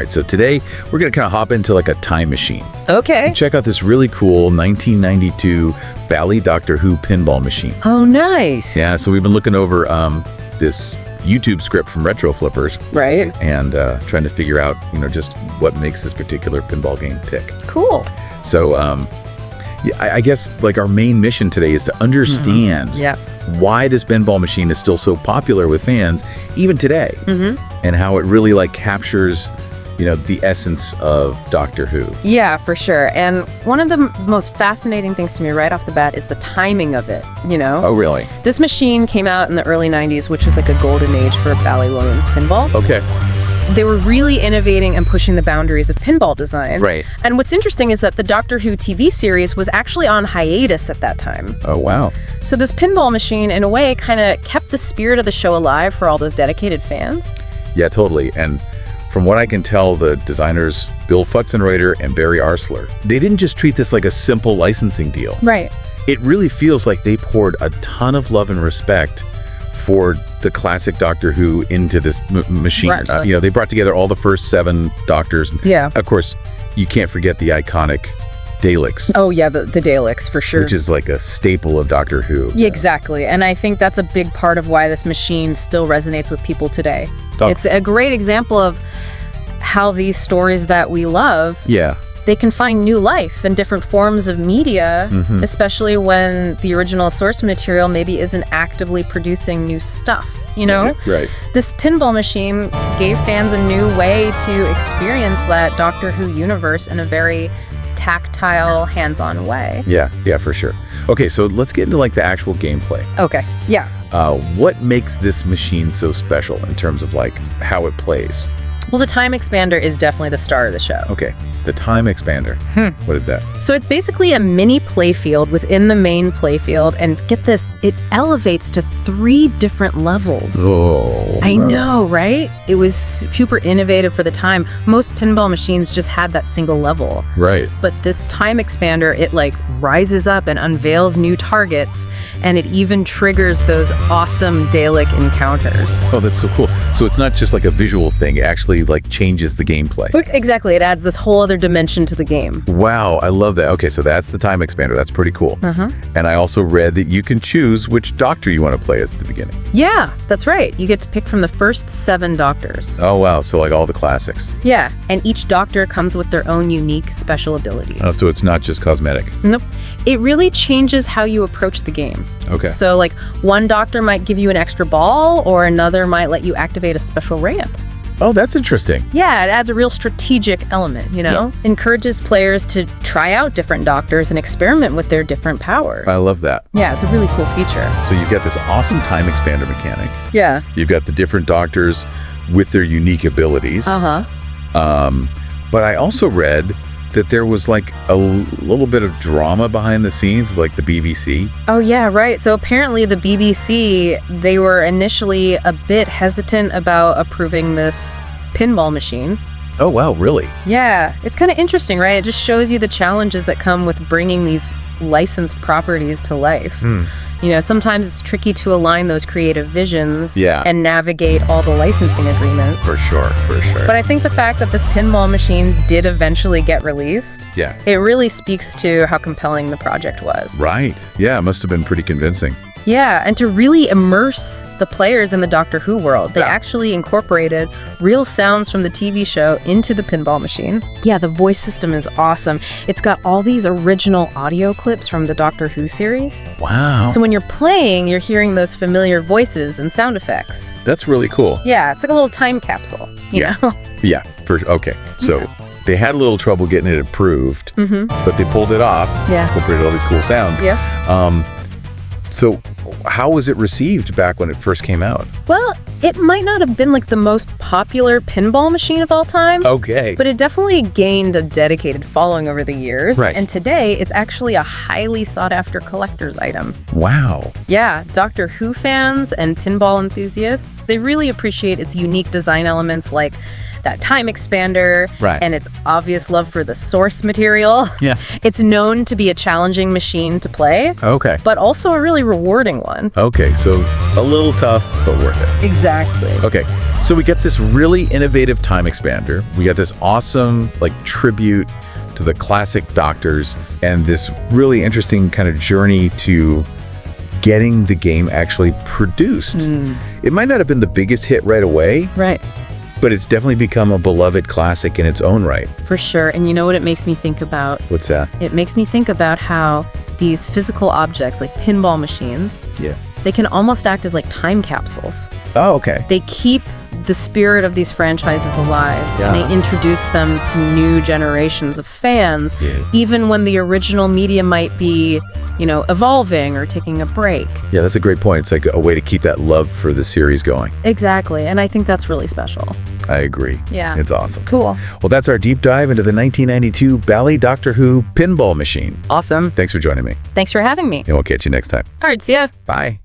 All right, so today we're going to kind of hop into like a time machine. Okay. And check out this really cool 1992 Bally Doctor Who pinball machine. Oh, nice. Yeah, so we've been looking over this YouTube script from Retro Flippers. Right. And trying to figure out, just what makes this particular pinball game tick. Cool. So, I guess like our main mission today is to understand why this pinball machine is still so popular with fans even today, and how it really like captures the essence of Doctor Who. Yeah, for sure. And one of the most fascinating things to me right off the bat is the timing of it, Oh, really? This machine came out in the early 90s, which was like a golden age for Bally Williams pinball. Okay. They were really innovating and pushing the boundaries of pinball design. Right. And what's interesting is that the Doctor Who TV series was actually on hiatus at that time. Oh, wow. So this pinball machine, in a way, kind of kept the spirit of the show alive for all those dedicated fans. Yeah, totally. And from what I can tell, the designers, Bill Pfutzenreuter and Barry Oursler, they didn't just treat this like a simple licensing deal. Right. It really feels like they poured a ton of love and respect for the classic Doctor Who into this machine. Right. They brought together all the first 7 Doctors. Yeah. Of course, you can't forget the iconic Daleks. Oh, yeah, the Daleks, for sure. Which is like a staple of Doctor Who. Yeah, exactly. And I think that's a big part of why this machine still resonates with people today. Oh. It's a great example of how these stories that we love, they can find new life in different forms of media, especially when the original source material maybe isn't actively producing new stuff, Right. This pinball machine gave fans a new way to experience that Doctor Who universe in a very tactile, hands-on way. Yeah, for sure. Okay, so let's get into like the actual gameplay. Okay, yeah. What makes this machine so special in terms of like how it plays? Well, the time expander is definitely the star of the show. Okay, the time expander. What is that? So it's basically a mini playfield within the main playfield, and get this, it elevates to 3 different levels. Oh, I know, right? It was super innovative for the time. Most pinball machines just had that single level. Right. But this time expander, it like rises up and unveils new targets, and it even triggers those awesome Dalek encounters. Oh, that's so cool. So it's not just like a visual thing, it actually like changes the gameplay. Exactly, it adds this whole other dimension to the game. Wow, I love that. Okay, so that's the time expander. That's pretty cool. And I also read that you can choose which Doctor you want to play as at the beginning. Yeah, that's right. You get to pick from the first 7 Doctors. Oh, wow. So like all the classics. Yeah, and each Doctor comes with their own unique special abilities. Oh, so it's not just cosmetic. Nope. It really changes how you approach the game. Okay. So like one Doctor might give you an extra ball, or another might let you activate a special ramp. Oh, that's interesting. Yeah, it adds a real strategic element, Encourages players to try out different Doctors and experiment with their different powers. I love that. Yeah, it's a really cool feature. So you've got this awesome time expander mechanic. Yeah. You've got the different Doctors with their unique abilities. Uh-huh. But I also read that there was like a little bit of drama behind the scenes of like the BBC. Oh yeah, right. So apparently the BBC, they were initially a bit hesitant about approving this pinball machine. Oh wow, really? Yeah, it's kind of interesting, right? It just shows you the challenges that come with bringing these licensed properties to life. Sometimes it's tricky to align those creative visions and navigate all the licensing agreements. For sure. But I think the fact that this pinball machine did eventually get released, it really speaks to how compelling the project was. Right. Yeah, it must have been pretty convincing. Yeah, and to really immerse the players in the Doctor Who world, they actually incorporated real sounds from the TV show into the pinball machine. Yeah, the voice system is awesome. It's got all these original audio clips from the Doctor Who series. Wow. So when you're playing, you're hearing those familiar voices and sound effects. That's really cool. Yeah, it's like a little time capsule, you know? Yeah, okay. So they had a little trouble getting it approved, but they pulled it off. Yeah. Incorporated all these cool sounds. Yeah. So how was it received back when it first came out? Well, it might not have been like the most popular pinball machine of all time. Okay. But it definitely gained a dedicated following over the years. Right. And today, it's actually a highly sought-after collector's item. Wow. Yeah, Doctor Who fans and pinball enthusiasts, they really appreciate its unique design elements like that time expander, and its obvious love for the source material. Yeah. It's known to be a challenging machine to play. Okay. But also a really rewarding one. Okay, so a little tough, but worth it. Exactly. Okay, so we get this really innovative time expander. We got this awesome, like, tribute to the classic Doctors, and this really interesting kind of journey to getting the game actually produced. It might not have been the biggest hit right away. Right. But it's definitely become a beloved classic in its own right. For sure. And you know what it makes me think about? What's that? It makes me think about how these physical objects, like pinball machines, they can almost act as like time capsules. Oh, okay. They keep the spirit of these franchises alive, and they introduce them to new generations of fans, even when the original media might be, you know, evolving or taking a break. Yeah, that's a great point. It's like a way to keep that love for the series going. Exactly, and I think that's really special. I agree. Yeah. It's awesome. Cool. Well, that's our deep dive into the 1992 Bally Doctor Who pinball machine. Awesome. Thanks for joining me. Thanks for having me. And we'll catch you next time. All right, see ya. Bye.